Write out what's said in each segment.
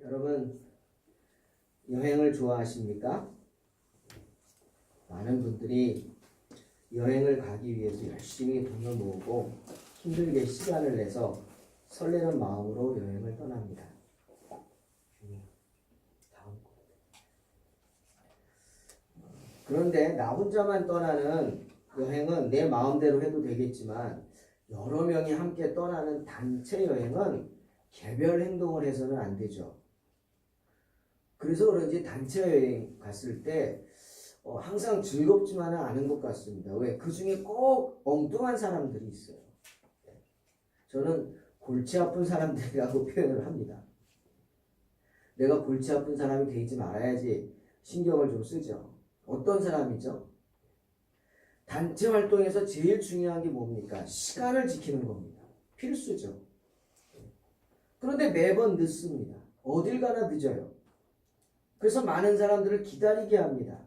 여러분 여행을 좋아하십니까? 많은 분들이 여행을 가기 위해서 열심히 돈을 모으고 힘들게 시간을 내서 설레는 마음으로 여행을 떠납니다. 그런데 나 혼자만 떠나는 여행은 내 마음대로 해도 되겠지만 여러 명이 함께 떠나는 단체 여행은 개별 행동을 해서는 안 되죠. 그래서 그런지 단체 여행 갔을 때 항상 즐겁지만은 않은 것 같습니다. 왜? 그 중에 꼭 엉뚱한 사람들이 있어요. 저는 골치 아픈 사람들이라고 표현을 합니다. 내가 골치 아픈 사람이 되지 말아야지 신경을 좀 쓰죠. 어떤 사람이죠? 단체 활동에서 제일 중요한 게 뭡니까? 시간을 지키는 겁니다. 필수죠. 그런데 매번 늦습니다. 어딜 가나 늦어요. 그래서 많은 사람들을 기다리게 합니다.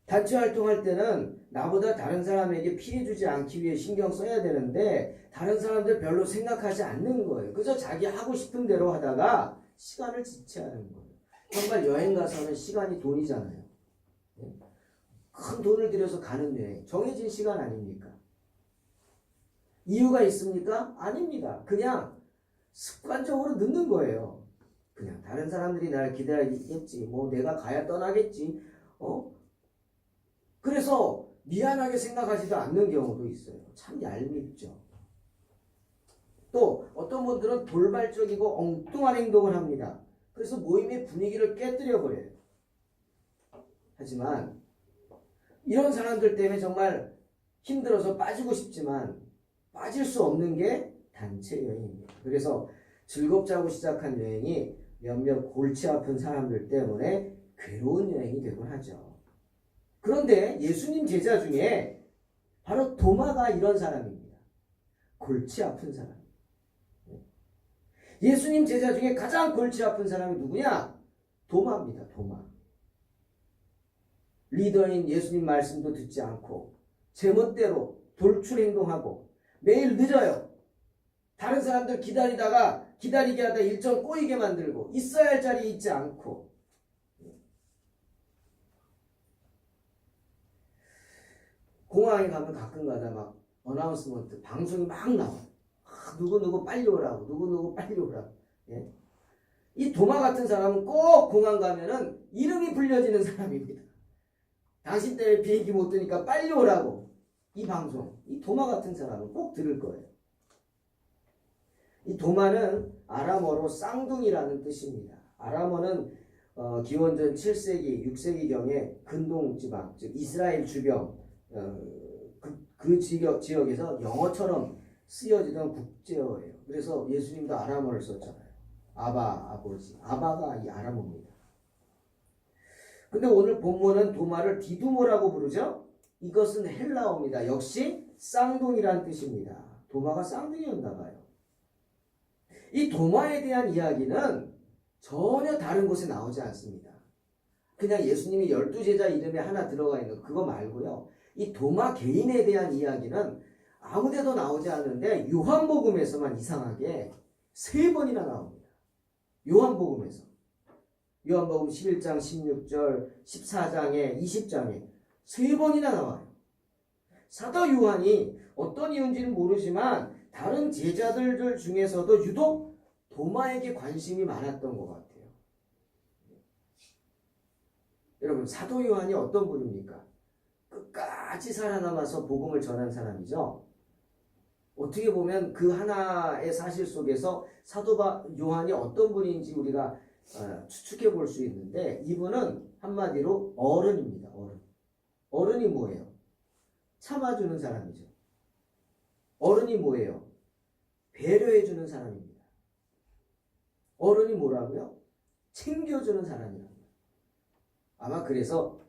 단체 활동할 때는 나보다 다른 사람에게 피해 주지 않기 위해 신경 써야 되는데 다른 사람들 별로 생각하지 않는 거예요. 그저 자기 하고 싶은 대로 하다가 시간을 지체하는 거예요. 정말 여행 가서는 시간이 돈이잖아요. 큰 돈을 들여서 가는 여행, 정해진 시간 아닙니까? 이유가 있습니까? 아닙니다. 그냥 습관적으로 늦는 거예요. 그냥 다른 사람들이 나를 기다리겠지, 뭐 내가 가야 떠나겠지, 그래서 미안하게 생각하지도 않는 경우도 있어요. 참 얄밉죠. 또 어떤 분들은 돌발적이고 엉뚱한 행동을 합니다. 그래서 모임의 분위기를 깨뜨려 버려요. 하지만 이런 사람들 때문에 정말 힘들어서 빠지고 싶지만 빠질 수 없는 게 단체 여행입니다. 그래서 즐겁자고 시작한 여행이 몇몇 골치 아픈 사람들 때문에 괴로운 여행이 되곤 하죠. 그런데 예수님 제자 중에 바로 도마가 이런 사람입니다. 골치 아픈 사람. 예수님 제자 중에 가장 골치 아픈 사람이 누구냐? 도마입니다. 도마. 리더인 예수님 말씀도 듣지 않고 제멋대로 돌출 행동하고 매일 늦어요. 다른 사람들 기다리게 하다 일정 꼬이게 만들고 있어야 할 자리에 있지 않고 공항에 가면 가끔가다 막 어나운스먼트 방송이 막 나와요. 누구 빨리 오라고 누구 빨리 오라고. 예? 이 도마 같은 사람은 꼭 공항 가면은 이름이 불려지는 사람입니다. 당신 때문에 비행기 못 뜨니까 빨리 오라고. 이 방송, 이 도마 같은 사람은 꼭 들을 거예요. 이 도마는 아람어로 쌍둥이라는 뜻입니다. 아람어는 기원전 7세기, 6세기경에 근동지방, 즉 이스라엘 주변 그 지역에서 영어처럼 쓰여지던 국제어예요. 그래서 예수님도 아람어를 썼잖아요. 아바, 아버지. 아바가 이 아람어입니다. 근데 오늘 본문은 도마를 디두모라고 부르죠? 이것은 헬라어입니다. 역시 쌍둥이란 뜻입니다. 도마가 쌍둥이였나 봐요. 이 도마에 대한 이야기는 전혀 다른 곳에 나오지 않습니다. 그냥 예수님이 12제자 이름에 하나 들어가 있는 그거 말고요. 이 도마 개인에 대한 이야기는 아무데도 나오지 않는데 요한복음에서만 이상하게 3번이나 나옵니다. 요한복음에서. 요한복음 11장 16절 14장에 20장에 3번이나 나와요. 사도 요한이 어떤 이유인지는 모르지만 다른 제자들 중에서도 유독 도마에게 관심이 많았던 것 같아요. 여러분 사도 요한이 어떤 분입니까? 끝까지 살아남아서 복음을 전한 사람이죠. 어떻게 보면 그 하나의 사실 속에서 사도 요한이 어떤 분인지 우리가 추측해 볼 수 있는데 이분은 한마디로 어른입니다. 어른. 어른이 뭐예요? 참아주는 사람이죠. 어른이 뭐예요? 배려해주는 사람입니다. 어른이 뭐라고요? 챙겨주는 사람이랍니다. 아마 그래서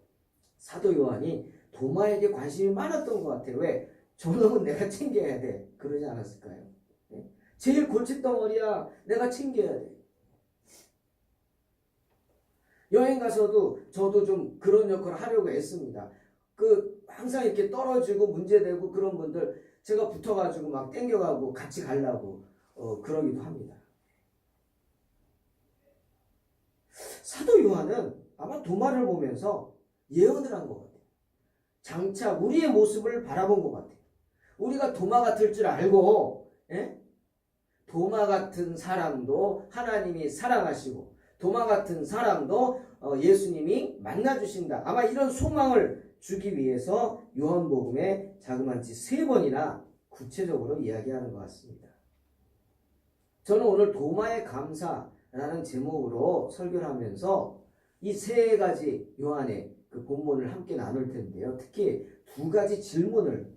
사도 요한이 도마에게 관심이 많았던 것 같아요. 왜? 저놈은 내가 챙겨야 돼. 그러지 않았을까요? 제일 골칫덩어리야. 내가 챙겨야 돼. 여행 가서도 저도 좀 그런 역할을 하려고 애씁니다. 항상 이렇게 떨어지고 문제되고 그런 분들 제가 붙어가지고 막 땡겨가고 같이 가려고 그러기도 합니다. 사도 요한은 아마 도마를 보면서 예언을 한 것 같아요. 장차 우리의 모습을 바라본 것 같아요. 우리가 도마 같을 줄 알고, 도마 같은 사람도 하나님이 사랑하시고 도마 같은 사람도 예수님이 만나주신다. 아마 이런 소망을 주기 위해서 요한복음에 자그마치 3번이나 구체적으로 이야기하는 것 같습니다. 저는 오늘 도마의 감사라는 제목으로 설교를 하면서 이 3가지 요한의 그 본문을 함께 나눌 텐데요. 특히 2가지 질문을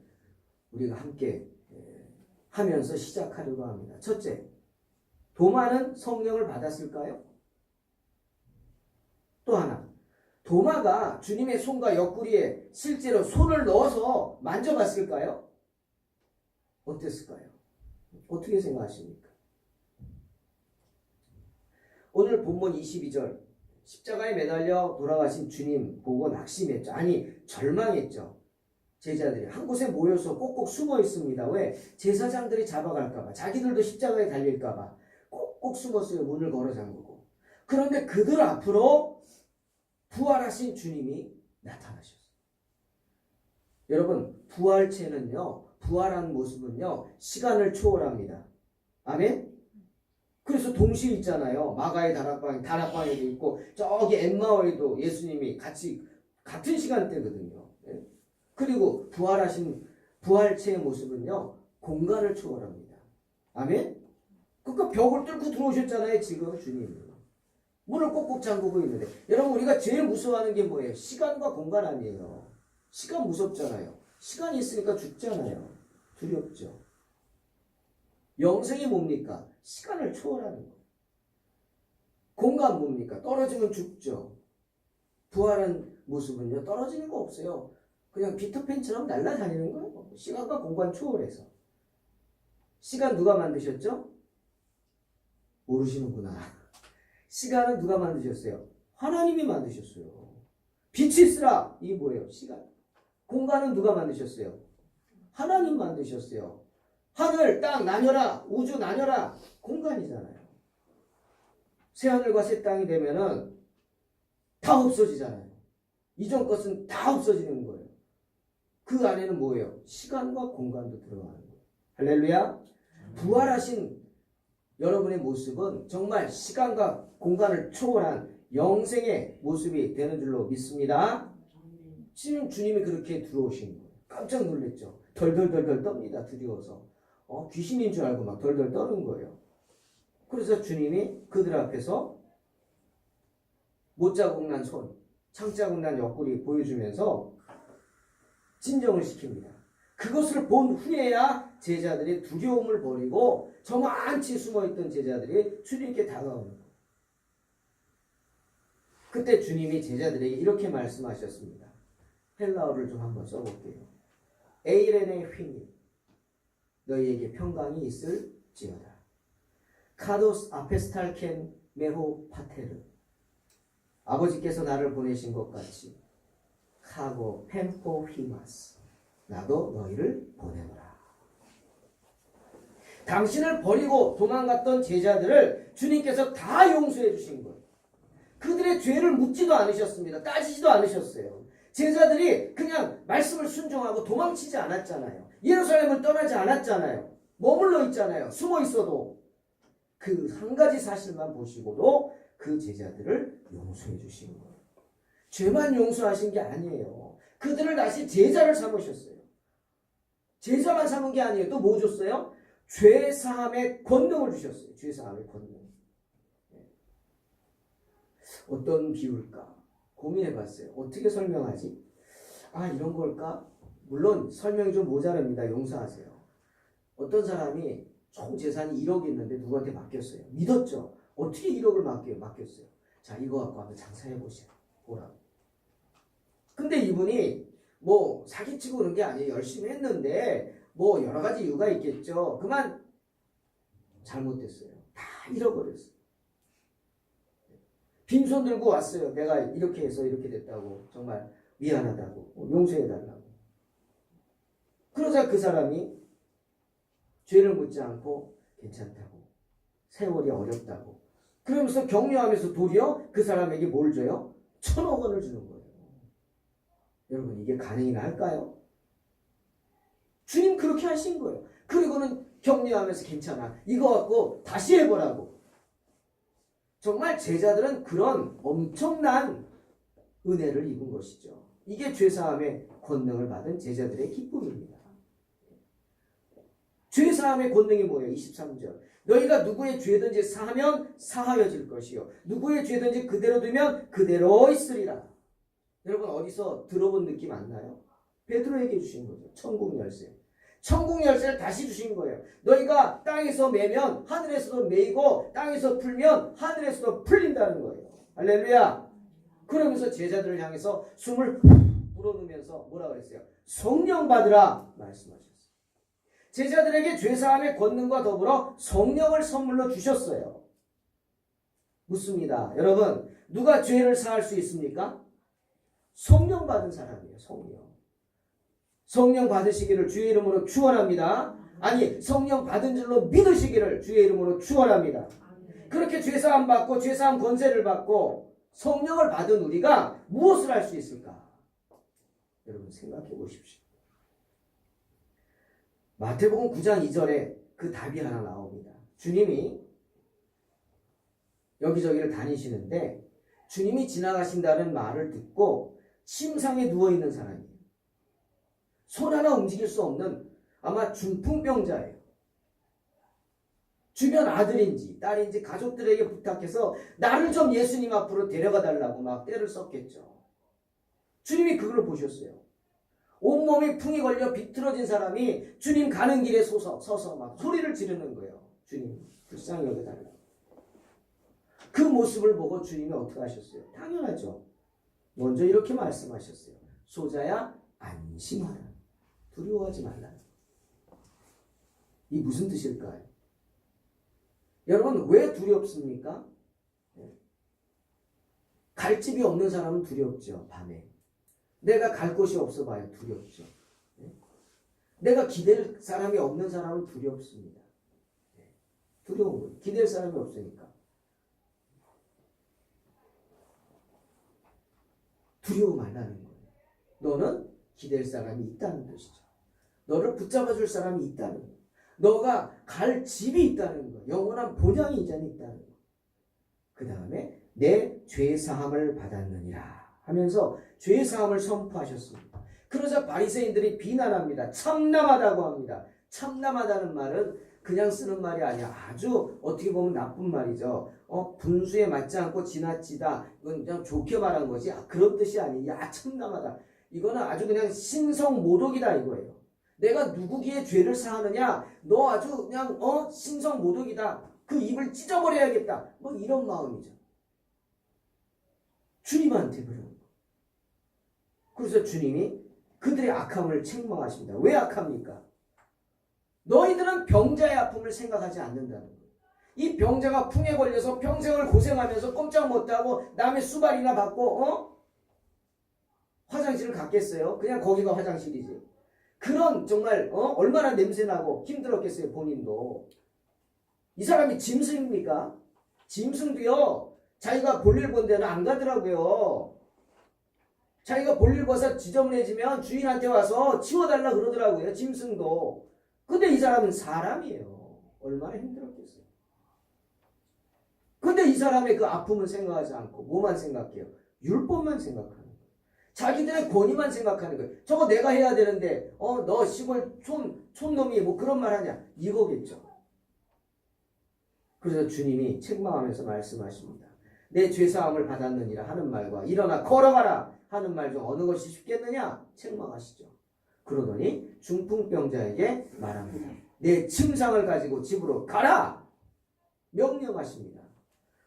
우리가 함께 하면서 시작하려고 합니다. 첫째, 도마는 성령을 받았을까요? 또 하나, 도마가 주님의 손과 옆구리에 실제로 손을 넣어서 만져봤을까요? 어땠을까요? 어떻게 생각하십니까? 오늘 본문 22절, 십자가에 매달려 돌아가신 주님 보고 낙심했죠. 아니, 절망했죠. 제자들이 한 곳에 모여서 꼭꼭 숨어 있습니다. 왜? 제사장들이 잡아갈까봐, 자기들도 십자가에 달릴까봐 꼭꼭 숨었어요. 문을 걸어 잠그고. 그런데 그들 앞으로 부활하신 주님이 나타나셨어요. 여러분, 부활체는요, 부활한 모습은요, 시간을 초월합니다. 아멘? 그래서 동시에 있잖아요. 마가의 다락방에도 있고, 저기 엠마오에도 예수님이 같이, 같은 시간대거든요. 그리고 부활하신 부활체의 모습은요, 공간을 초월합니다. 아멘? 그러니까 벽을 뚫고 들어오셨잖아요, 지금 주님이. 문을 꼭꼭 잠그고 있는데. 여러분, 우리가 제일 무서워하는 게 뭐예요? 시간과 공간 아니에요. 시간 무섭잖아요. 시간이 있으니까 죽잖아요. 두렵죠. 영생이 뭡니까? 시간을 초월하는 거. 공간 뭡니까? 떨어지면 죽죠. 부활한 모습은요, 떨어지는 거 없어요. 그냥 피터팬처럼 날아다니는 거예요. 시간과 공간 초월해서. 시간 누가 만드셨죠? 모르시는구나. 시간은 누가 만드셨어요? 하나님이 만드셨어요. 빛이 있으라. 이게 뭐예요? 시간. 공간은 누가 만드셨어요? 하나님 만드셨어요. 하늘, 땅 나뉘어라. 우주 나뉘어라. 공간이잖아요. 새하늘과 새 땅이 되면은 다 없어지잖아요. 이전 것은 다 없어지는 거예요. 그 안에는 뭐예요? 시간과 공간도 들어가는 거예요. 할렐루야. 부활하신 여러분의 모습은 정말 시간과 공간을 초월한 영생의 모습이 되는 줄로 믿습니다. 지금 주님이 그렇게 들어오신 거예요. 깜짝 놀랐죠. 덜덜덜덜 떱니다. 두려워서. 귀신인 줄 알고 막 덜덜 떠는 거예요. 그래서 주님이 그들 앞에서 못자국 난 손, 창자국 난 옆구리 보여주면서 진정을 시킵니다. 그것을 본 후에야 제자들이 두려움을 버리고 저만치 숨어있던 제자들이 주님께 다가오는 거예요. 그때 주님이 제자들에게 이렇게 말씀하셨습니다. 헬라어를 좀 한번 써볼게요. 에이레네 휘니 너희에게 평강이 있을지어다. 카도스 아페스탈켄 메호 파테르 아버지께서 나를 보내신 것 같이 카고 펜포 히마스 나도 너희를 보내노라. 당신을 버리고 도망갔던 제자들을 주님께서 다 용서해 주신 거예요. 그들의 죄를 묻지도 않으셨습니다. 따지지도 않으셨어요. 제자들이 그냥 말씀을 순종하고 도망치지 않았잖아요. 예루살렘을 떠나지 않았잖아요. 머물러 있잖아요. 숨어 있어도. 그 한 가지 사실만 보시고도 그 제자들을 용서해 주신 거예요. 죄만 용서하신 게 아니에요. 그들을 다시 제자를 삼으셨어요. 제자만 삼은 게 아니에요. 또 뭐 줬어요? 죄사함의 권능을 주셨어요. 죄사함의 권능. 어떤 비유일까? 고민해봤어요. 어떻게 설명하지? 이런 걸까? 물론 설명이 좀 모자랍니다. 용서하세요. 어떤 사람이 총 재산이 1억이 있는데 누구한테 맡겼어요. 믿었죠? 어떻게 1억을 맡겼어요? 자, 이거 갖고 한번 장사해보세요. 보라고. 근데 이분이 뭐 사기치고 그런 게 아니에요. 열심히 했는데 뭐 여러 가지 이유가 있겠죠. 그만 잘못됐어요. 다 잃어버렸어요. 빈손 들고 왔어요. 내가 이렇게 해서 이렇게 됐다고. 정말 미안하다고. 용서해달라고. 그러자 그 사람이 죄를 묻지 않고 괜찮다고. 세월이 어렵다고. 그러면서 격려하면서 도리어 그 사람에게 뭘 줘요? 1,000억 원을 주는 거예요. 여러분 이게 가능이나 할까요? 주님 그렇게 하신 거예요. 그리고는 격려하면서 괜찮아. 이거 갖고 다시 해보라고. 정말 제자들은 그런 엄청난 은혜를 입은 것이죠. 이게 죄사함의 권능을 받은 제자들의 기쁨입니다. 죄사함의 권능이 뭐예요? 23절. 너희가 누구의 죄든지 사하면 사하여질 것이요. 누구의 죄든지 그대로 두면 그대로 있으리라. 여러분 어디서 들어본 느낌 안 나요? 베드로에게 주신 거죠. 천국 열쇠. 천국 열쇠를 다시 주신 거예요. 너희가 땅에서 매면 하늘에서도 매이고 땅에서 풀면 하늘에서도 풀린다는 거예요. 할렐루야. 그러면서 제자들을 향해서 숨을 불어넣으면서 뭐라 그랬어요? 성령 받으라 말씀하셨어요. 제자들에게 죄사함의 권능과 더불어 성령을 선물로 주셨어요. 묻습니다. 여러분 누가 죄를 사할 수 있습니까? 성령 받은 사람이에요. 성령. 성령 받으시기를 주의 이름으로 축원합니다. 아니 성령 받은 줄로 믿으시기를 주의 이름으로 축원합니다. 그렇게 죄사함 받고 죄사함 권세를 받고 성령을 받은 우리가 무엇을 할 수 있을까? 여러분 생각해 보십시오. 마태복음 9장 2절에 그 답이 하나 나옵니다. 주님이 여기저기를 다니시는데 주님이 지나가신다는 말을 듣고 침상에 누워있는 사람이에요. 손 하나 움직일 수 없는 아마 중풍병자예요. 주변 아들인지 딸인지 가족들에게 부탁해서 나를 좀 예수님 앞으로 데려가 달라고 막 떼를 썼겠죠. 주님이 그걸 보셨어요. 온몸에 풍이 걸려 비틀어진 사람이 주님 가는 길에 서서 막 소리를 지르는 거예요. 주님 불쌍히 여겨달라고. 그 모습을 보고 주님이 어떻게 하셨어요? 당연하죠. 먼저 이렇게 말씀하셨어요. 소자야 안심하라. 두려워하지 말라. 이 무슨 뜻일까요? 여러분 왜 두렵습니까? 갈 집이 없는 사람은 두렵죠. 밤에. 내가 갈 곳이 없어 봐요. 두렵죠. 내가 기댈 사람이 없는 사람은 두렵습니다. 두려운 거예요. 기댈 사람이 없으니까. 두려워 말라는 거예요. 너는 기댈 사람이 있다는 뜻이죠. 너를 붙잡아줄 사람이 있다는 거예요. 너가 갈 집이 있다는 거예요. 영원한 본향이 이전에 있다는 거예요. 그 다음에 내 죄사함을 받았느니라 하면서 죄사함을 선포하셨습니다. 그러자 바리새인들이 비난합니다. 참남하다고 합니다. 참남하다는 말은 그냥 쓰는 말이 아니야. 아주 어떻게 보면 나쁜 말이죠. 분수에 맞지 않고 지나치다. 이건 그냥 좋게 말한 거지. 그런 뜻이 아니에요. 야 참남하다. 이거는 아주 그냥 신성모독이다 이거예요. 내가 누구기에 죄를 사하느냐? 너 아주 그냥 신성모독이다. 그 입을 찢어버려야겠다. 뭐 이런 마음이죠. 주님한테 그런 거. 그래서 주님이 그들의 악함을 책망하십니다. 왜 악합니까? 너희들은 병자의 아픔을 생각하지 않는다는 거예요. 이 병자가 풍에 걸려서 평생을 고생하면서 꼼짝 못하고 남의 수발이나 받고 화장실을 갔겠어요? 그냥 거기가 화장실이지. 그런 정말 얼마나 냄새나고 힘들었겠어요. 본인도. 이 사람이 짐승입니까? 짐승도요. 자기가 볼일 본 데는 안 가더라고요. 자기가 볼일 봐서 지저분해지면 주인한테 와서 치워달라 그러더라고요. 짐승도. 근데 이 사람은 사람이에요. 얼마나 힘들었겠어요. 근데 이 사람의 그 아픔은 생각하지 않고 뭐만 생각해요? 율법만 생각하는 거예요. 자기들의 권위만 생각하는 거예요. 저거 내가 해야 되는데 너 시골 촌놈이 뭐 그런 말 하냐? 이거겠죠. 그래서 주님이 책망하면서 말씀하십니다. 내 죄사함을 받았느니라 하는 말과 일어나 걸어가라 하는 말 중 어느 것이 쉽겠느냐? 책망하시죠. 그러더니 중풍병자에게 말합니다. 내 침상을 가지고 집으로 가라! 명령하십니다.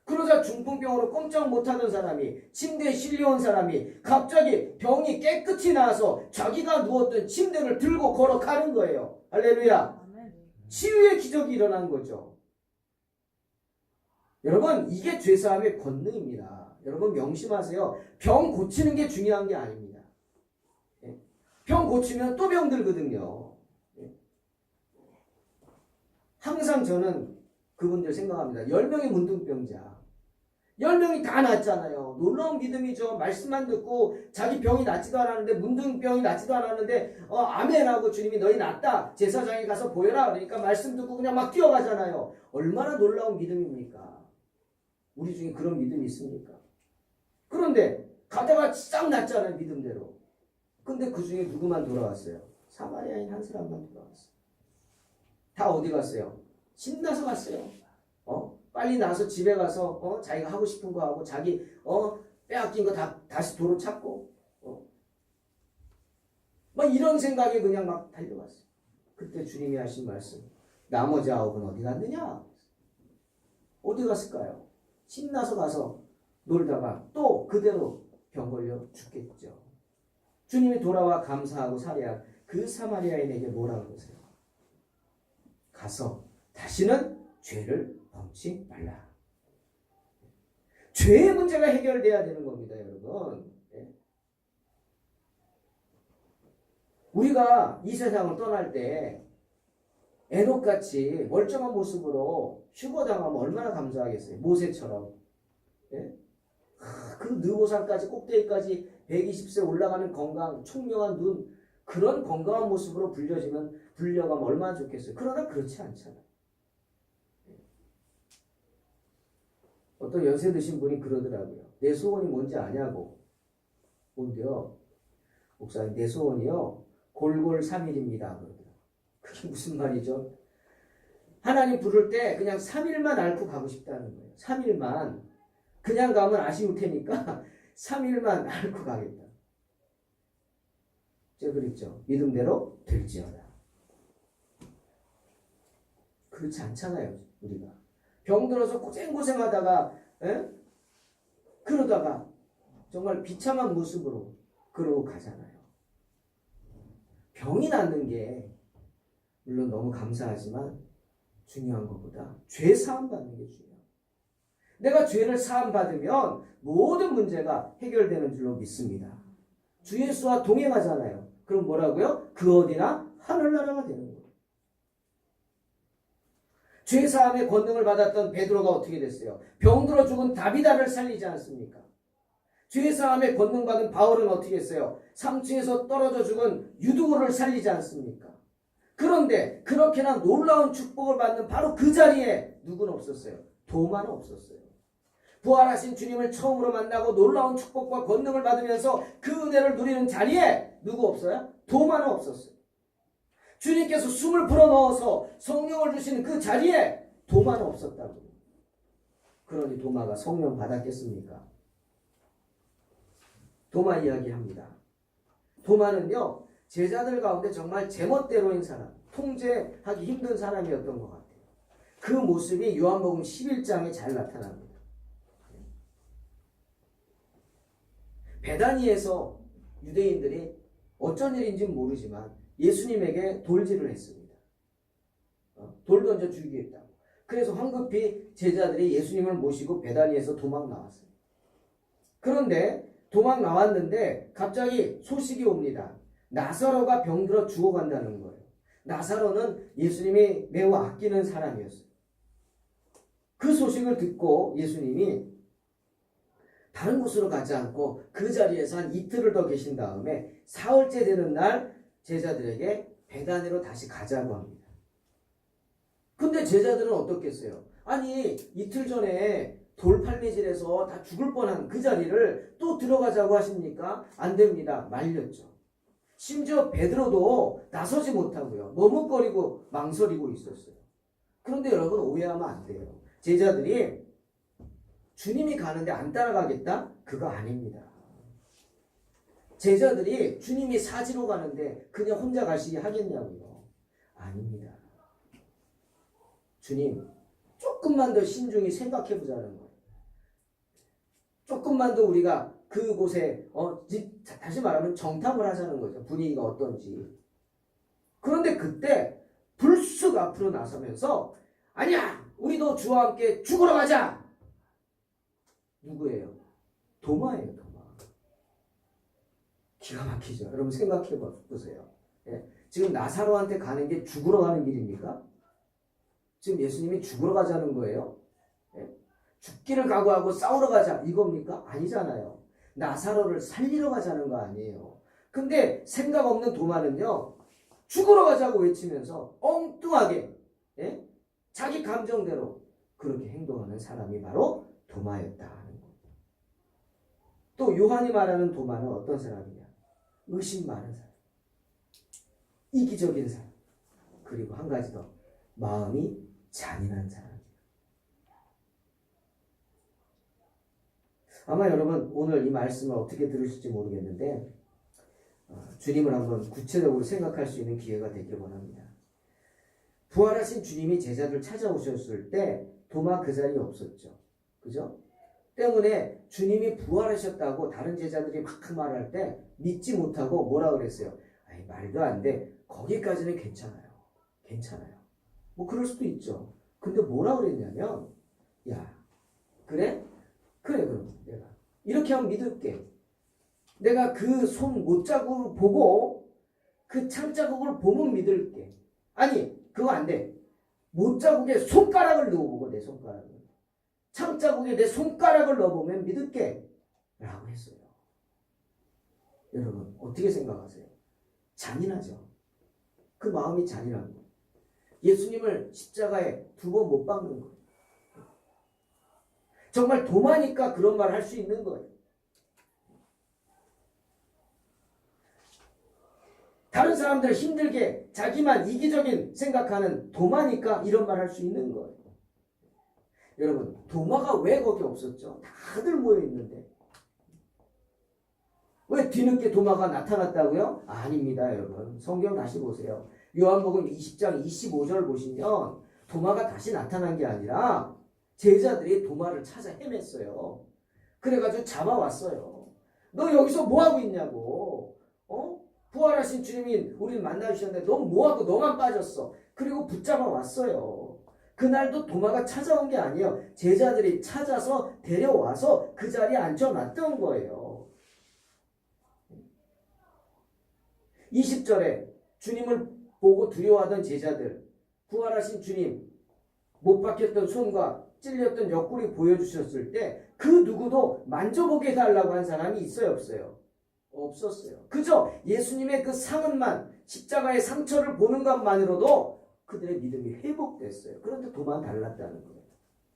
그러자 중풍병으로 꼼짝 못하던 사람이 침대에 실려온 사람이 갑자기 병이 깨끗이 나아서 자기가 누웠던 침대를 들고 걸어가는 거예요. 할렐루야. 치유의 기적이 일어난 거죠. 여러분 이게 죄사함의 권능입니다. 여러분 명심하세요. 병 고치는 게 중요한 게 아닙니다. 병 고치면 또 병 들거든요. 항상 저는 그분들 생각합니다. 10명의 문둥병자 10명이 다 낫잖아요. 놀라운 믿음이죠. 말씀만 듣고 자기 병이 낫지도 않았는데, 문둥병이 낫지도 않았는데 아멘하고 주님이 너희 낫다. 제사장에 가서 보여라. 그러니까 말씀 듣고 그냥 막 뛰어가잖아요. 얼마나 놀라운 믿음입니까? 우리 중에 그런 믿음이 있습니까? 그런데 가다가 싹 낫잖아요. 믿음대로. 근데 그 중에 누구만 돌아왔어요? 사마리아인 한 사람만 돌아왔어요. 다 어디 갔어요? 신나서 갔어요. 빨리 나서 집에 가서 자기가 하고 싶은 거 하고 자기 빼앗긴 거 다시 도로 찾고 막 이런 생각에 그냥 막 달려갔어요. 그때 주님이 하신 말씀, 나머지 9은 어디 갔느냐? 어디 갔을까요? 신나서 가서 놀다가 또 그대로 병 걸려 죽겠죠. 주님이 돌아와 감사하고 살해한 그 사마리아인에게 뭐라고 그러세요? 가서 다시는 죄를 범치 말라. 죄의 문제가 해결돼야 되는 겁니다, 여러분. 우리가 이 세상을 떠날 때 에녹같이 멀쩡한 모습으로 휴거당하면 얼마나 감사하겠어요. 모세처럼. 그 느보산까지 꼭대기까지 120세 올라가는 건강, 총명한 눈, 그런 건강한 모습으로 불려가면 얼마나 좋겠어요. 그러나 그렇지 않잖아요. 어떤 연세 드신 분이 그러더라고요. 내 소원이 뭔지 아냐고. 뭔데요? 목사님, 내 소원이요. 골골 3일입니다. 그러더라고요. 그게 무슨 말이죠? 하나님 부를 때 그냥 3일만 앓고 가고 싶다는 거예요. 3일만. 그냥 가면 아쉬울 테니까 3일만 앓고 가겠다. 제가 그랬죠. 믿음대로 될지어다. 그렇지 않잖아요. 우리가. 병 들어서 고생하다가 그러다가 정말 비참한 모습으로 그러고 가잖아요. 병이 낫는 게 물론 너무 감사하지만 중요한 것보다 죄 사함 받는 게 중요해요. 내가 죄를 사함 받으면 모든 문제가 해결되는 줄로 믿습니다. 주 예수와 동행하잖아요. 그럼 뭐라고요? 그 어디나 하늘나라가 되는 거예요. 죄사함의 권능을 받았던 베드로가 어떻게 됐어요? 병들어 죽은 다비다를 살리지 않습니까? 죄사함의 권능 받은 바울은 어떻게 했어요? 3층에서 떨어져 죽은 유두고를 살리지 않습니까? 그런데 그렇게나 놀라운 축복을 받는 바로 그 자리에 누구는 없었어요? 도마는 없었어요. 부활하신 주님을 처음으로 만나고 놀라운 축복과 권능을 받으면서 그 은혜를 누리는 자리에 누구 없어요? 도마는 없었어요. 주님께서 숨을 불어넣어서 성령을 주시는 그 자리에 도마는 없었다고요. 그러니 도마가 성령 받았겠습니까? 도마 이야기합니다. 도마는요, 제자들 가운데 정말 제멋대로인 사람, 통제하기 힘든 사람이었던 것 같아요. 그 모습이 요한복음 11장에 잘 나타납니다. 베다니에서 유대인들이 어쩐 일인지는 모르지만 예수님에게 돌질을 했습니다. 돌 던져 죽이겠다고. 그래서 황급히 제자들이 예수님을 모시고 베다니에서 도망 나왔어요. 그런데 도망 나왔는데 갑자기 소식이 옵니다. 나사로가 병들어 죽어간다는 거예요. 나사로는 예수님이 매우 아끼는 사람이었어요. 그 소식을 듣고 예수님이 다른 곳으로 가지 않고 그 자리에서 한 이틀을 더 계신 다음에 사흘째 되는 날 제자들에게 베다니로 다시 가자고 합니다. 근데 제자들은 어떻겠어요? 아니 이틀 전에 돌팔매질해서 다 죽을 뻔한 그 자리를 또 들어가자고 하십니까? 안 됩니다. 말렸죠. 심지어 베드로도 나서지 못하고요. 머뭇거리고 망설이고 있었어요. 그런데 여러분 오해하면 안 돼요. 제자들이 주님이 가는데 안 따라가겠다? 그거 아닙니다. 제자들이 주님이 사지로 가는데 그냥 혼자 가시게 하겠냐고요? 아닙니다. 주님 조금만 더 신중히 생각해 보자는 거예요. 조금만 더 우리가 그곳에 다시 말하면 정탐을 하자는 거죠. 분위기가 어떤지. 그런데 그때 불쑥 앞으로 나서면서 아니야! 우리도 주와 함께 죽으러 가자! 누구예요? 도마예요. 도마. 기가 막히죠. 여러분 생각해 보세요. 지금 나사로한테 가는 게 죽으러 가는 길입니까? 지금 예수님이 죽으러 가자는 거예요. 죽기를 각오하고 싸우러 가자 이겁니까? 아니잖아요. 나사로를 살리러 가자는 거 아니에요. 근데 생각 없는 도마는요. 죽으러 가자고 외치면서 엉뚱하게 예? 자기 감정대로 그렇게 행동하는 사람이 바로 도마였다 하는 거예요. 또 요한이 말하는 도마는 어떤 사람이냐? 의심 많은 사람. 이기적인 사람. 그리고 한 가지 더. 마음이 잔인한 사람. 아마 여러분 오늘 이 말씀을 어떻게 들으실지 모르겠는데 주님을 한번 구체적으로 생각할 수 있는 기회가 되길 원합니다. 부활하신 주님이 제자들 찾아오셨을 때 도마 그 자리에 없었죠. 그죠? 때문에 주님이 부활하셨다고 다른 제자들이 막 말할 때 믿지 못하고 뭐라 그랬어요? 아이, 말도 안 돼. 거기까지는 괜찮아요. 괜찮아요. 뭐 그럴 수도 있죠. 근데 뭐라 그랬냐면 야 그래? 그래 그럼 내가 이렇게 하면 믿을게. 내가 그 손 못자국을 보고 그 창자국을 보면 믿을게. 아니 그거 안 돼. 못자국에 손가락을 넣어보고 내 손가락을 창자국에 내 손가락을 넣어보면 믿을게 라고 했어요. 여러분 어떻게 생각하세요? 잔인하죠. 그 마음이 잔인한 거예요. 예수님을 십자가에 2번 못 박는 거예요. 정말 도마니까 그런 말 할 수 있는 거예요. 다른 사람들 힘들게 자기만 이기적인 생각하는 도마니까 이런 말 할 수 있는 거예요. 여러분 도마가 왜 거기 없었죠? 다들 모여 있는데 왜 뒤늦게 도마가 나타났다고요? 아닙니다 여러분. 성경 다시 보세요. 요한복음 20장 25절 보시면 도마가 다시 나타난 게 아니라 제자들이 도마를 찾아 헤맸어요. 그래가지고 잡아왔어요. 너 여기서 뭐하고 있냐고. 부활하신 주님이 우리를 만나주셨는데 너 뭐하고 너만 빠졌어. 그리고 붙잡아 왔어요. 그날도 도마가 찾아온 게 아니에요. 제자들이 찾아서 데려와서 그 자리에 앉혀놨던 거예요. 20절에 주님을 보고 두려워하던 제자들, 부활하신 주님, 못 박혔던 손과 찔렸던 옆구리 보여주셨을 때 그 누구도 만져보게 해달라고 한 사람이 있어요 없어요? 없었어요. 그저 예수님의 그 상흔만 십자가의 상처를 보는 것만으로도 그들의 믿음이 회복됐어요. 그런데 도만 달랐다는 거예요.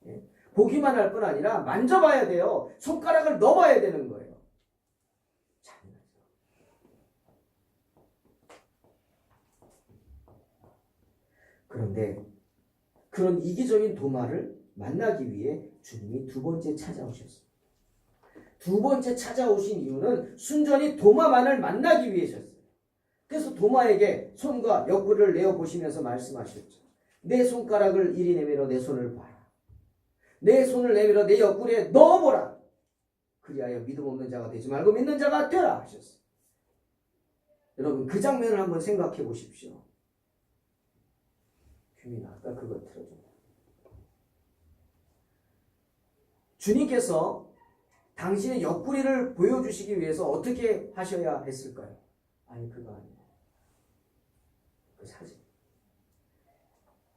예? 보기만 할 뿐 아니라 만져봐야 돼요. 손가락을 넣어봐야 되는 거예요. 잔인하죠. 그런데 그런 이기적인 도마를 만나기 위해 주님이 2번째 찾아오셨어요. 2번째 찾아오신 이유는 순전히 도마만을 만나기 위해셨어요. 그래서 도마에게 손과 옆구리를 내어보시면서 말씀하셨죠. 내 손가락을 이리 내밀어 내 손을 봐라. 내 손을 내밀어 내 옆구리에 넣어보라. 그리하여 믿음 없는 자가 되지 말고 믿는 자가 되라 하셨어요. 여러분 그 장면을 한번 생각해 보십시오. 규민아 아까 그거 틀어줘. 주님께서 당신의 옆구리를 보여주시기 위해서 어떻게 하셔야 했을까요? 아니 그거 아니에요. 그 사진.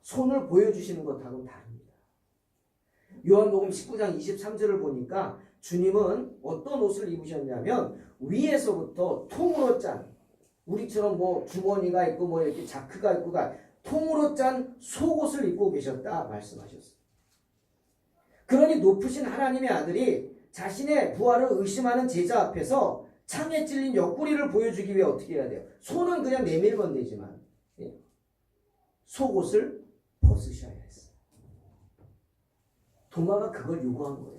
손을 보여주시는 것하고는 다릅니다. 요한복음 19장 23절을 보니까 주님은 어떤 옷을 입으셨냐면 위에서부터 통으로 짠 우리처럼 뭐 주머니가 있고 뭐 이렇게 자크가 있고가 통으로 짠 속옷을 입고 계셨다 말씀하셨어요. 그러니 높으신 하나님의 아들이 자신의 부활을 의심하는 제자 앞에서 창에 찔린 옆구리를 보여주기 위해 어떻게 해야 돼요? 손은 그냥 내밀면 되지만 속옷을 벗으셔야 했어요. 도마가 그걸 요구한 거예요.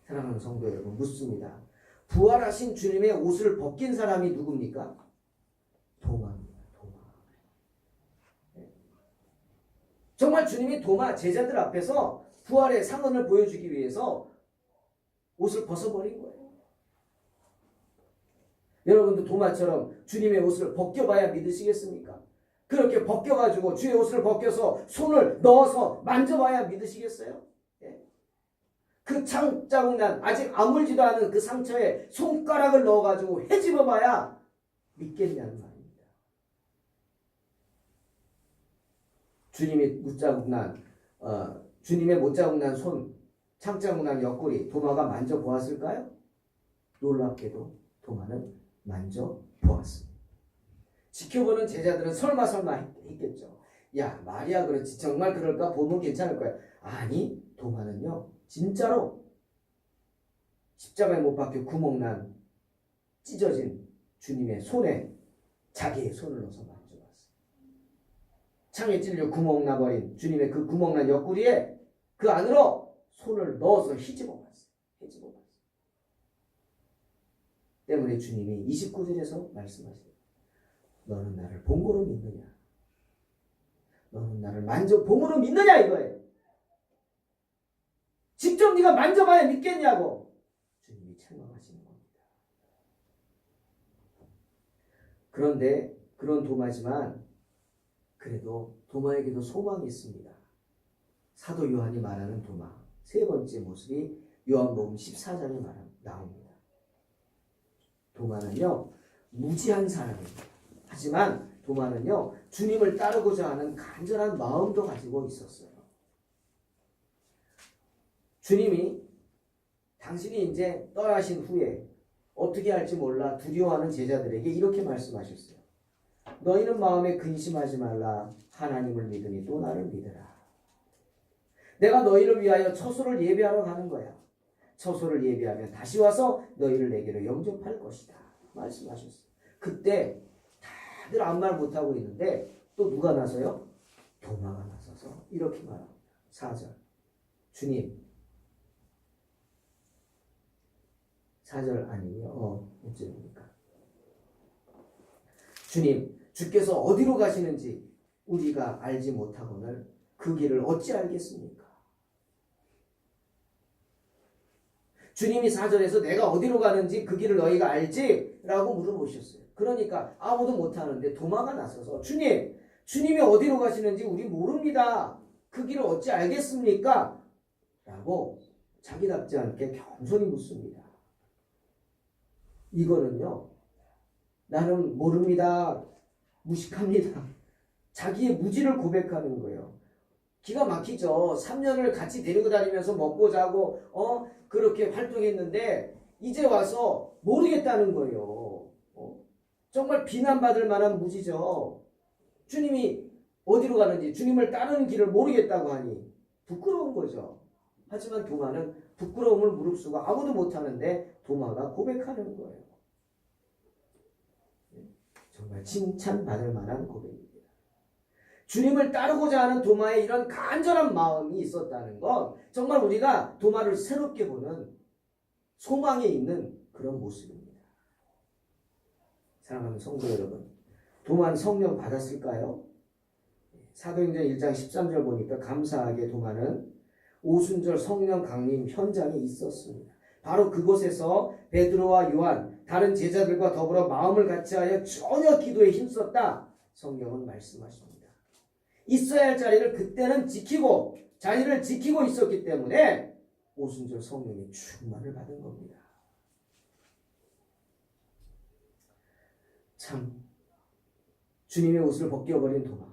사랑하는 성도 여러분 묻습니다. 부활하신 주님의 옷을 벗긴 사람이 누굽니까? 도마입니다. 도마. 정말 주님이 도마 제자들 앞에서 부활의 상흔을 보여주기 위해서 옷을 벗어버린 거예요. 여러분도 도마처럼 주님의 옷을 벗겨봐야 믿으시겠습니까? 그렇게 벗겨가지고 주의 옷을 벗겨서 손을 넣어서 만져봐야 믿으시겠어요? 예? 그 창자국 난 아직 아물지도 않은 그 상처에 손가락을 넣어가지고 헤집어봐야 믿겠냐는 말입니다. 주님이 무자국 난 주님의 못자국난 손, 창자국난 옆구리 도마가 만져보았을까요? 놀랍게도 도마는 만져보았습니다. 지켜보는 제자들은 설마 했겠죠. 야, 말이야 그렇지 정말 그럴까? 보면 괜찮을 거야. 아니, 도마는요 진짜로 십자가에 못 박혀 구멍난 찢어진 주님의 손에 자기의 손을 넣어서 만져봤어요. 창에 찔려 구멍 나버린 주님의 그 구멍난 옆구리에 그 안으로 손을 넣어서 휘집어 봤어요. 때문에 주님이 29절에서 말씀하세요. 너는 나를 본고로 믿느냐? 너는 나를 본고로 믿느냐 이거예요. 직접 네가 만져봐야 믿겠냐고 주님이 책망하시는 겁니다. 그런데 그런 도마지만 그래도 도마에게도 소망이 있습니다. 사도 요한이 말하는 도마 세 번째 모습이 요한복음 14장에 나옵니다. 도마는요 무지한 사람입니다. 하지만 도마는요 주님을 따르고자 하는 간절한 마음도 가지고 있었어요. 주님이 당신이 이제 떠나신 후에 어떻게 할지 몰라 두려워하는 제자들에게 이렇게 말씀하셨어요. 너희는 마음에 근심하지 말라. 하나님을 믿으니 또 나를 믿으라. 내가 너희를 위하여 처소를 예비하러 가는 거야. 처소를 예비하면 다시 와서 너희를 내게로 영접할 것이다. 말씀하셨어요. 그때 다들 아무 말 못하고 있는데 또 누가 나서요? 도마가 나서서 이렇게 말합니다. 4절 주님 4절 아니에요. 어째입니까? 주님 주께서 어디로 가시는지 우리가 알지 못하거늘 그 길을 어찌 알겠습니까? 주님이 4절에서 내가 어디로 가는지 그 길을 너희가 알지? 라고 물어보셨어요. 그러니까 아무도 못하는데 도마가 나서서 주님이 어디로 가시는지 우리 모릅니다. 그 길을 어찌 알겠습니까? 라고 자기답지 않게 겸손히 묻습니다. 이거는요 나는 모릅니다. 무식합니다. 자기의 무지를 고백하는 거예요. 기가 막히죠. 3년을 같이 데리고 다니면서 먹고 자고 그렇게 활동했는데 이제 와서 모르겠다는 거예요. 정말 비난받을 만한 무지죠. 주님이 어디로 가는지 주님을 따르는 길을 모르겠다고 하니 부끄러운 거죠. 하지만 도마는 부끄러움을 무릅쓰고 아무도 못하는데 도마가 고백하는 거예요. 정말 칭찬받을 만한 고백입니다. 주님을 따르고자 하는 도마의 이런 간절한 마음이 있었다는 건 정말 우리가 도마를 새롭게 보는 소망이 있는 그런 모습입니다. 사랑하는 성도 여러분, 도마는 성령 받았을까요? 사도행전 1장 13절 보니까 감사하게 도마는 오순절 성령 강림 현장에 있었습니다. 바로 그곳에서 베드로와 요한 다른 제자들과 더불어 마음을 같이하여 전혀 기도에 힘썼다. 성경은 말씀하십니다. 있어야 할 자리를 그때는 자리를 지키고 있었기 때문에 오순절 성령의 충만을 받은 겁니다. 참 주님의 옷을 벗겨버린 도마,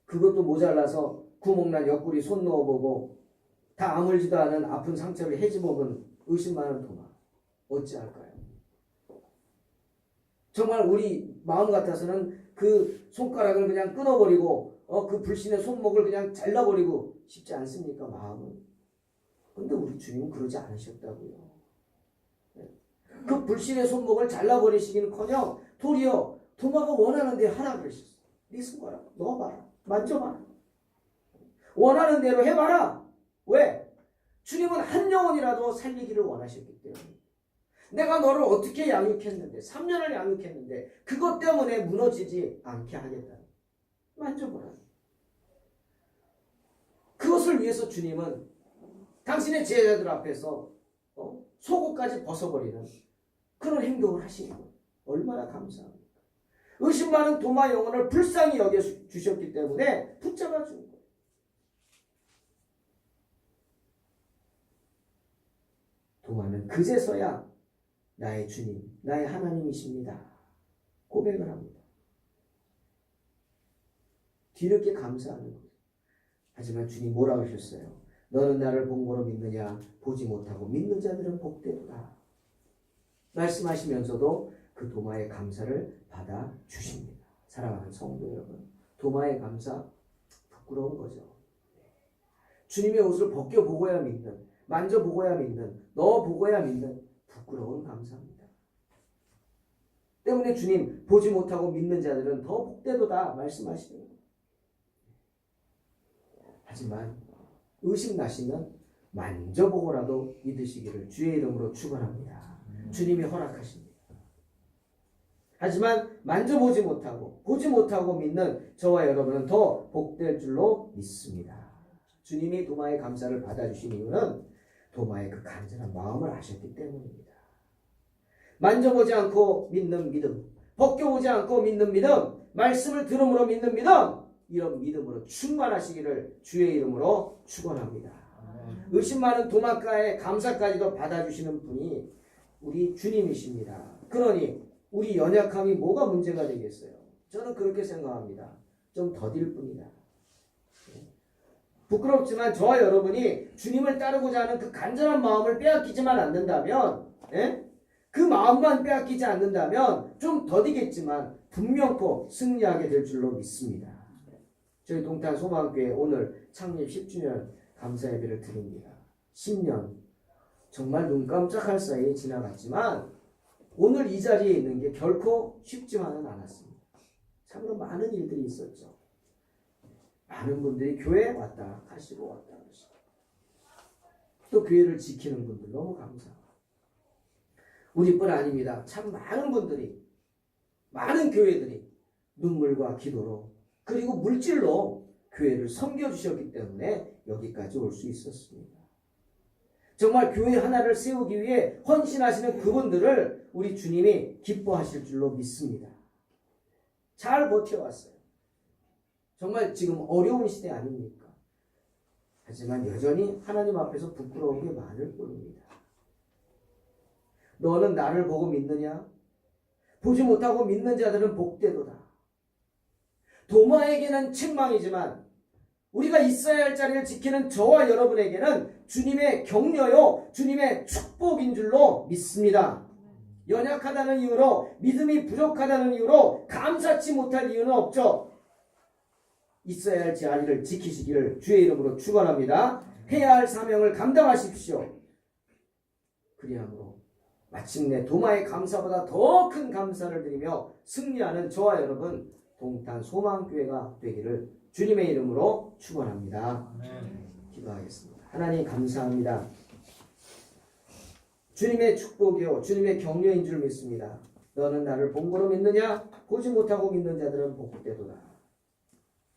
그것도 모자라서 구멍난 옆구리 손 넣어보고 다 아물지도 않은 아픈 상처를 헤집어본 의심많은 도마, 어찌할까요? 정말 우리 마음 같아서는 그 손가락을 그냥 끊어버리고 그 불신의 손목을 그냥 잘라버리고 싶지 않습니까? 마음은. 근데 우리 주님은 그러지 않으셨다고요. 그 불신의 손목을 잘라버리시기는커녕 도리어 도마가 원하는 대로 하라 그러셨어요. 네 손가락 넣어봐라. 만져봐라. 원하는 대로 해봐라. 왜? 주님은 한 영혼이라도 살리기를 원하셨기 때문에. 내가 너를 어떻게 양육했는데 3년을 양육했는데 그것 때문에 무너지지 않게 하겠다. 만져보라. 그것을 위해서 주님은 당신의 제자들 앞에서 속옷까지 벗어버리는 그런 행동을 하시는 거예요. 얼마나 감사합니까? 의심 많은 도마 영혼을 불쌍히 여겨주셨기 때문에 붙잡아 준 거예요. 도마는 그제서야 나의 주님, 나의 하나님이십니다. 고백을 합니다. 뒤늦게 감사하는 거예요. 하지만 주님 뭐라고 하셨어요? 너는 나를 본 거로 믿느냐? 보지 못하고 믿는 자들은 복되도다. 말씀하시면서도 그 도마의 감사를 받아 주십니다. 사랑하는 성도 여러분, 도마의 감사 부끄러운 거죠. 주님의 옷을 벗겨보고야 믿는, 만져보고야 믿는, 넣어보고야 믿는 부끄러운 감사입니다. 때문에 주님 보지 못하고 믿는 자들은 더 복되도다 말씀하시는 거예요. 하지만 의심나시면 만져보고라도 믿으시기를 주의 이름으로 축원합니다. 주님이 허락하십니다. 하지만 만져보지 못하고 보지 못하고 믿는 저와 여러분은 더 복될 줄로 믿습니다. 주님이 도마의 감사를 받아주신 이유는 도마의 그 간절한 마음을 아셨기 때문입니다. 만져보지 않고 믿는 믿음, 벗겨보지 않고 믿는 믿음, 말씀을 들음으로 믿는 믿음, 이런 믿음으로 충만하시기를 주의 이름으로 축원합니다. 의심 많은 도마가의 감사까지도 받아주시는 분이 우리 주님이십니다. 그러니 우리 연약함이 뭐가 문제가 되겠어요? 저는 그렇게 생각합니다. 좀 더딜 뿐이다. 부끄럽지만 저와 여러분이 주님을 따르고자 하는 그 간절한 마음을 빼앗기지만 않는다면, 그 마음만 빼앗기지 않는다면 좀 더디겠지만 분명코 승리하게 될 줄로 믿습니다. 저희 동탄 소망교회 오늘 창립 10주년 감사 예배를 드립니다. 10년 정말 눈 깜짝할 사이에 지나갔지만 오늘 이 자리에 있는 게 결코 쉽지만은 않았습니다. 참으로 많은 일들이 있었죠. 많은 분들이 교회에 왔다 가시고 왔다 가시고 또 교회를 지키는 분들 너무 감사합니다. 우리뿐 아닙니다. 참 많은 분들이, 많은 교회들이 눈물과 기도로 그리고 물질로 교회를 섬겨주셨기 때문에 여기까지 올 수 있었습니다. 정말 교회 하나를 세우기 위해 헌신하시는 그분들을 우리 주님이 기뻐하실 줄로 믿습니다. 잘 버텨왔어요. 정말 지금 어려운 시대 아닙니까? 하지만 여전히 하나님 앞에서 부끄러운 게 많을 뿐입니다. 너는 나를 보고 믿느냐? 보지 못하고 믿는 자들은 복되도다. 도마에게는 책망이지만 우리가 있어야 할 자리를 지키는 저와 여러분에게는 주님의 격려요, 주님의 축복인 줄로 믿습니다. 연약하다는 이유로, 믿음이 부족하다는 이유로 감사치 못할 이유는 없죠. 있어야 할 자리를 지키시기를 주의 이름으로 축원합니다. 해야 할 사명을 감당하십시오. 그리함으로 마침내 도마의 감사보다 더 큰 감사를 드리며 승리하는 저와 여러분 동탄 소망교회가 되기를 주님의 이름으로 축원합니다. 기도하겠습니다. 하나님 감사합니다. 주님의 축복이요 주님의 격려인 줄 믿습니다. 너는 나를 본 거로 믿느냐? 보지 못하고 믿는 자들은 복되도다.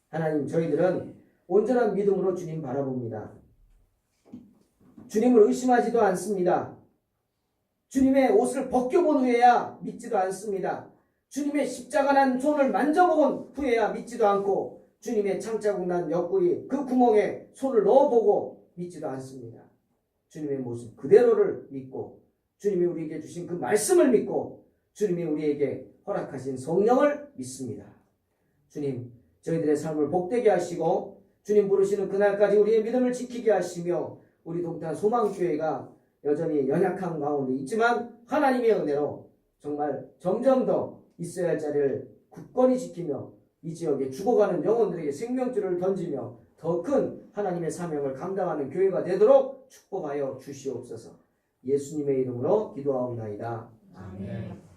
하나님, 저희들은 온전한 믿음으로 주님 바라봅니다. 주님을 의심하지도 않습니다. 주님의 옷을 벗겨본 후에야 믿지도 않습니다. 주님의 십자가 난 손을 만져본 후에야 믿지도 않고 주님의 창자국 난 옆구리 그 구멍에 손을 넣어보고 믿지도 않습니다. 주님의 모습 그대로를 믿고 주님이 우리에게 주신 그 말씀을 믿고 주님이 우리에게 허락하신 성령을 믿습니다. 주님, 저희들의 삶을 복되게 하시고 주님 부르시는 그날까지 우리의 믿음을 지키게 하시며 우리 동탄 소망교회가 여전히 연약한 가운데 있지만 하나님의 은혜로 정말 점점 더 있어야 할 자리를 굳건히 지키며 이 지역에 죽어가는 영혼들에게 생명줄을 던지며 더 큰 하나님의 사명을 감당하는 교회가 되도록 축복하여 주시옵소서. 예수님의 이름으로 기도하옵나이다. 아멘.